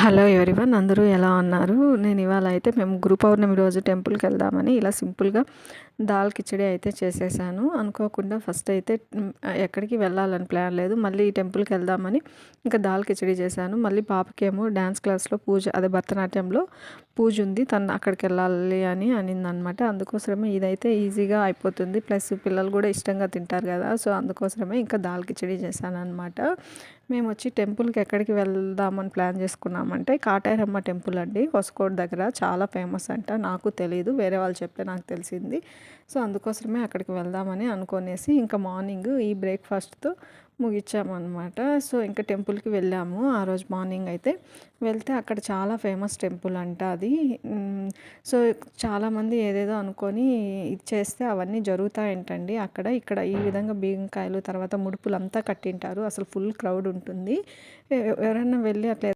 Hello everyone, అందరూ ఎలా ఉన్నారు? నేను ఇవాళ అయితే మేము గురు పౌర్ణమి రోజు టెంపుల్కి వెళ్దామని ఇలా సింపుల్గా దాల్ కిచడీ అయితే చేసేసాను. అనుకోకుండా ఫస్ట్ అయితే ఎక్కడికి వెళ్ళాలని ప్లాన్ లేదు, మళ్ళీ ఈ టెంపుల్కి వెళ్దామని ఇంకా దాల్ కిచడీ చేశాను. మళ్ళీ పాపకేమో డ్యాన్స్ క్లాస్లో పూజ, అదే భరతనాట్యంలో పూజ ఉంది, తను అక్కడికి వెళ్ళాలి అని అనిందనమాట. అందుకోసమే ఇదైతే ఈజీగా అయిపోతుంది, ప్లస్ పిల్లలు కూడా ఇష్టంగా తింటారు కదా, సో అందుకోసమే ఇంకా దాల్ కిచడీ చేశాను అనమాట. మేము వచ్చి టెంపుల్కి ఎక్కడికి వెళ్దామని ప్లాన్ చేసుకున్నామంటే కాటేరమ్మ టెంపుల్ అండి, హొసకోట్ దగ్గర. చాలా ఫేమస్ అంట, నాకు తెలియదు, వేరే వాళ్ళు చెప్తే నాకు తెలిసింది. సో అందుకోసమే అక్కడికి వెళ్దామని అనుకునేసి ఇంకా మార్నింగ్ ఈ బ్రేక్ఫాస్ట్తో ముగించామన్నమాట. సో ఇంకా టెంపుల్కి వెళ్ళాము ఆ రోజు మార్నింగ్ అయితే. వెళ్తే అక్కడ చాలా ఫేమస్ టెంపుల్ అంట అది. సో చాలామంది ఏదేదో అనుకొని ఇది చేస్తే అవన్నీ జరుగుతాయంటండి అక్కడ. ఇక్కడ ఈ విధంగా బియ్యంకాయలు తర్వాత ముడుపులు అంతా కట్టింటారు, అసలు ఫుల్ క్రౌడ్ ఉంటుంది. ఎవరైనా వెళ్ళి అట్లా